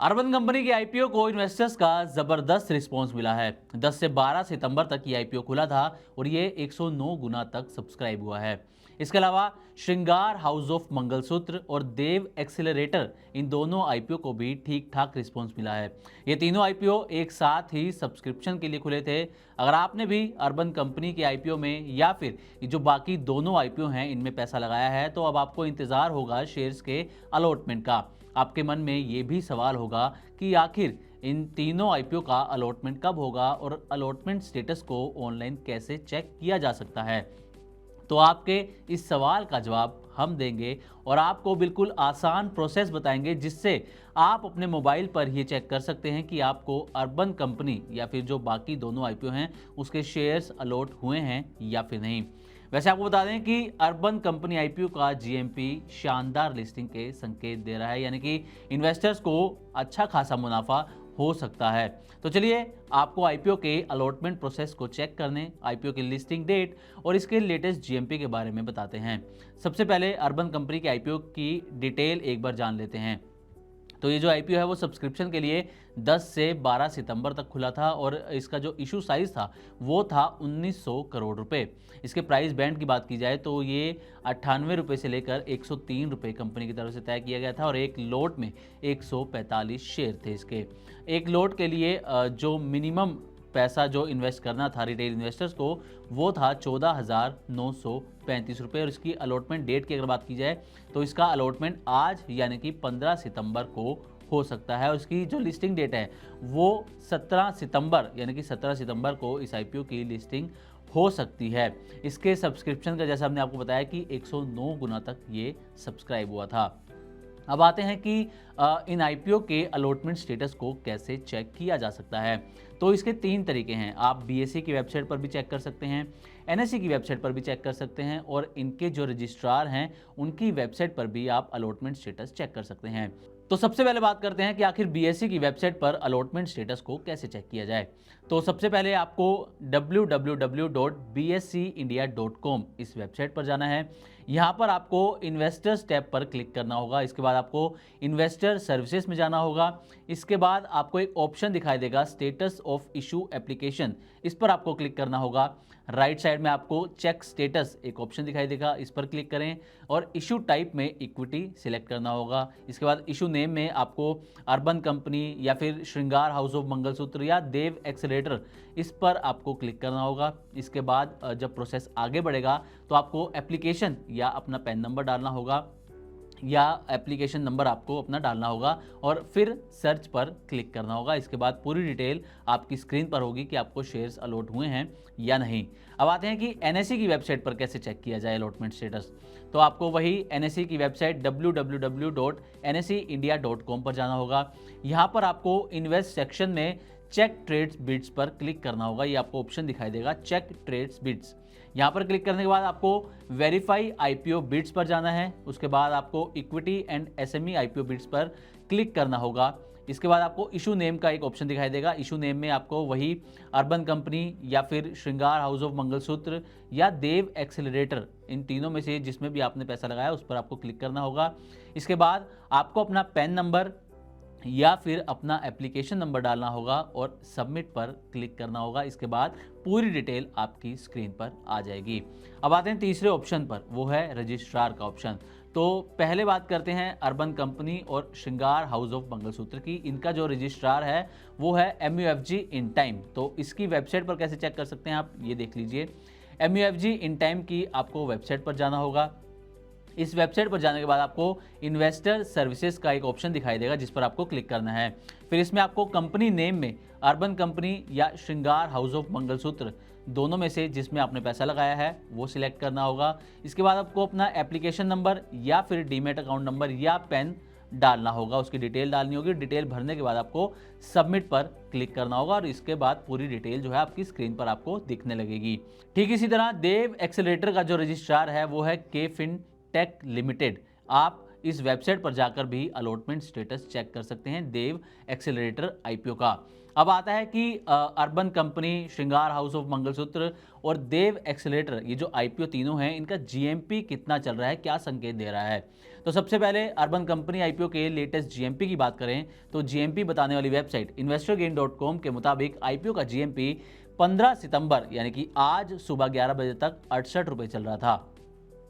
Urban company की IPO को investors का जबरदस्त रिस्पांस मिला है। 10 से 12 सितंबर तक ये आईपीओ खुला था और ये 109 गुना तक सब्सक्राइब हुआ है। इसके अलावा श्रृंगार हाउस ऑफ मंगलसूत्र और देव एक्सेलरेटर, इन दोनों आईपीओ को भी ठीक ठाक रिस्पांस मिला है। ये तीनों आईपीओ एक साथ ही सब्सक्रिप्शन के लिए खुले थे। अगर आपने भी अर्बन कंपनी के आईपीओ में या फिर जो बाकी दोनों आईपीओ हैं इनमें पैसा लगाया है, तो अब आपको इंतजार होगा शेयर्स के अलॉटमेंट का। आपके मन में ये भी सवाल होगा कि आखिर इन तीनों आईपीओ का अलॉटमेंट कब होगा और अलॉटमेंट स्टेटस को ऑनलाइन कैसे चेक किया जा सकता है। तो आपके इस सवाल का जवाब हम देंगे और आपको बिल्कुल आसान प्रोसेस बताएंगे, जिससे आप अपने मोबाइल पर ये चेक कर सकते हैं कि आपको अर्बन कंपनी या फिर जो बाकी दोनों आईपीओ हैं उसके शेयर्स अलॉट हुए हैं या फिर नहीं। वैसे आपको बता दें कि अर्बन कंपनी आईपीओ का जीएमपी शानदार लिस्टिंग के संकेत दे रहा है, यानी कि इन्वेस्टर्स को अच्छा खासा मुनाफा हो सकता है। तो चलिए आपको आईपीओ के अलॉटमेंट प्रोसेस को चेक करने, आईपीओ की लिस्टिंग डेट और इसके लेटेस्ट जीएमपी के बारे में बताते हैं। सबसे पहले अर्बन कंपनी के आईपीओ की डिटेल एक बार जान लेते हैं। तो ये जो आईपीओ है वो सब्सक्रिप्शन के लिए 10 से 12 सितंबर तक खुला था और इसका जो इशू साइज था वो था 1900 करोड़ रुपए। इसके प्राइस बैंड की बात की जाए तो ये 98 रुपये से लेकर 103 रुपये कंपनी की तरफ से तय किया गया था और एक लोट में 145 शेयर थे इसके। एक लोट के लिए जो मिनिमम पैसा जो इन्वेस्ट करना था रिटेल इन्वेस्टर्स को वो था 14,935 रुपये और इसकी अलॉटमेंट डेट की अगर बात की जाए तो इसका अलॉटमेंट आज यानी कि 15 सितंबर को हो सकता है और इसकी जो लिस्टिंग डेट है वो 17 सितंबर यानी कि 17 सितंबर को इस आईपीओ की लिस्टिंग हो सकती है। इसके सब्सक्रिप्शन का जैसा हमने आपको बताया कि 109 गुना तक ये सब्सक्राइब हुआ था। अब आते हैं कि इन आईपीओ के अलॉटमेंट स्टेटस को कैसे चेक किया जा सकता है। तो इसके 3 तरीके हैं। आप बीएसई की वेबसाइट पर भी चेक कर सकते हैं, एनएसई की वेबसाइट पर भी चेक कर सकते हैं और इनके जो रजिस्ट्रार हैं उनकी वेबसाइट पर भी आप अलॉटमेंट स्टेटस चेक कर सकते हैं। तो सबसे पहले बात करते हैं कि आखिर बीएसई की वेबसाइट पर अलॉटमेंट स्टेटस को कैसे चेक किया जाए। तो सबसे पहले आपको www.bscindia.com इस वेबसाइट पर जाना है। यहाँ पर आपको इन्वेस्टर्स टैब पर क्लिक करना होगा। इसके बाद आपको इन्वेस्टर सर्विसेज में जाना होगा। इसके बाद आपको एक ऑप्शन दिखाई देगा स्टेटस ऑफ इशू एप्लीकेशन, इस पर आपको क्लिक करना होगा। राइट साइड में आपको चेक स्टेटस एक ऑप्शन दिखाई देगा, इस पर क्लिक करें और इशू टाइप में इक्विटी सिलेक्ट करना होगा। इसके बाद इशू नेम में आपको अर्बन कंपनी या फिर श्रृंगार हाउस ऑफ मंगलसूत्र या देव एक्सेलरेटर, इस पर आपको क्लिक करना होगा। इसके बाद जब प्रोसेस आगे बढ़ेगा तो आपको एप्लीकेशन या अपना पैन नंबर डालना होगा या एप्लीकेशन नंबर आपको अपना डालना होगा और फिर सर्च पर क्लिक करना होगा। इसके बाद पूरी डिटेल आपकी स्क्रीन पर होगी कि आपको शेयर्स अलॉट हुए हैं या नहीं। अब आते हैं कि एनएसई की वेबसाइट पर कैसे चेक किया जाए अलॉटमेंट स्टेटस। तो आपको वही एनएसई की वेबसाइट www.nseindia.com पर जाना होगा। यहाँ पर आपको इन्वेस्ट सेक्शन में चेक ट्रेड्स बिड्स पर क्लिक करना होगा। ये आपको ऑप्शन दिखाई देगा चेक ट्रेड्स बिड्स। यहाँ पर क्लिक करने के बाद आपको वेरीफाई आईपीओ बिड्स पर जाना है। उसके बाद आपको equity and SME IPO bids पर क्लिक करना होगा। इसके बाद आपको इशू नेम का एक ऑप्शन दिखाई देगा। इशू नेम में आपको वही अर्बन कंपनी या फिर श्रृंगार हाउस ऑफ मंगलसूत्र या देव एक्सेलरेटर, इन तीनों में से जिसमें भी आपने पैसा लगाया उस पर आपको क्लिक करना होगा। इसके बाद आपको अपना पैन नंबर या फिर अपना एप्लीकेशन नंबर डालना होगा और सबमिट पर क्लिक करना होगा। इसके बाद पूरी डिटेल आपकी स्क्रीन पर आ जाएगी। अब आते हैं तीसरे ऑप्शन पर, वो है रजिस्ट्रार का ऑप्शन। तो पहले बात करते हैं अर्बन कंपनी और श्रृंगार हाउस ऑफ मंगलसूत्र की। इनका जो रजिस्ट्रार है वो है MUFG इन टाइम। तो इसकी वेबसाइट पर कैसे चेक कर सकते हैं आप, ये देख लीजिए। MUFG इन टाइम की आपको वेबसाइट पर जाना होगा। इस वेबसाइट पर जाने के बाद आपको इन्वेस्टर सर्विसेज का एक ऑप्शन दिखाई देगा जिस पर आपको क्लिक करना है। फिर इसमें आपको कंपनी नेम में अर्बन कंपनी या श्रृंगार हाउस ऑफ मंगलसूत्र, दोनों में से जिसमें आपने पैसा लगाया है वो सिलेक्ट करना होगा। इसके बाद आपको अपना एप्लीकेशन नंबर या फिर डीमेट अकाउंट नंबर या पैन डालना होगा, उसकी डिटेल डालनी होगी। डिटेल भरने के बाद आपको सबमिट पर क्लिक करना होगा और इसके बाद पूरी डिटेल जो है आपकी स्क्रीन पर आपको दिखने लगेगी। ठीक इसी तरह देव एक्सेलरेटर का जो रजिस्ट्रार है वो है केफिन टेक लिमिटेड। आप इस वेबसाइट पर जाकर भी अलॉटमेंट स्टेटस चेक कर सकते हैं देव एक्सेलरेटर आईपीओ का। अब आता है कि अर्बन कंपनी, श्रृंगार हाउस ऑफ मंगलसूत्र और देव एक्सेलेरेटर, ये जो आईपीओ तीनों हैं, इनका जीएमपी कितना चल रहा है, क्या संकेत दे रहा है। तो सबसे पहले अर्बन कंपनी आईपीओ के लेटेस्ट जीएमपी की बात करें तो जीएमपी बताने वाली वेबसाइट investorgain.com के मुताबिक आईपीओ का जीएमपी 15 सितंबर यानी कि आज सुबह 11 बजे तक 68 रुपये चल रहा था।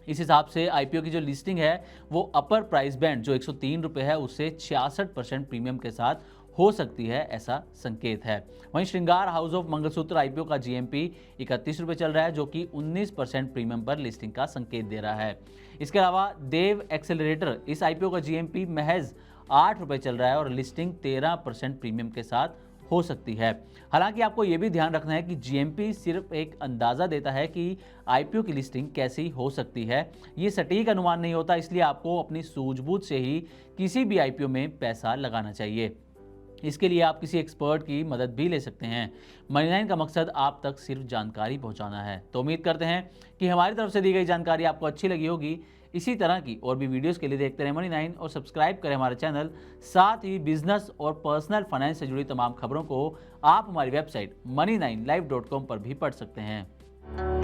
इस हिसाब से आईपीओ की जो लिस्टिंग है वो अपर प्राइस बैंड जो 103 रुपये है उससे 66% प्रीमियम के साथ हो सकती है, ऐसा संकेत है। वहीं श्रृंगार हाउस ऑफ मंगलसूत्र आईपीओ का जीएमपी 31 रुपये चल रहा है जो कि 19% प्रीमियम पर लिस्टिंग का संकेत दे रहा है। इसके अलावा देव एक्सेलरेटर, इस आईपीओ का जीएमपी महज 8 रुपये चल रहा है और लिस्टिंग 13% प्रीमियम के साथ हो सकती है। हालांकि आपको यह भी ध्यान रखना है कि जीएमपी सिर्फ एक अंदाज़ा देता है कि आईपीओ की लिस्टिंग कैसी हो सकती है, ये सटीक अनुमान नहीं होता, इसलिए आपको अपनी सूझबूझ से ही किसी भी आईपीओ में पैसा लगाना चाहिए। इसके लिए आप किसी एक्सपर्ट की मदद भी ले सकते हैं। मनी9 का मकसद आप तक सिर्फ जानकारी पहुंचाना है। तो उम्मीद करते हैं कि हमारी तरफ से दी गई जानकारी आपको अच्छी लगी होगी। इसी तरह की और भी वीडियोस के लिए देखते रहें मनी9 और सब्सक्राइब करें हमारे चैनल। साथ ही बिजनेस और पर्सनल फाइनेंस से जुड़ी तमाम खबरों को आप हमारी वेबसाइट money9live.com पर भी पढ़ सकते हैं।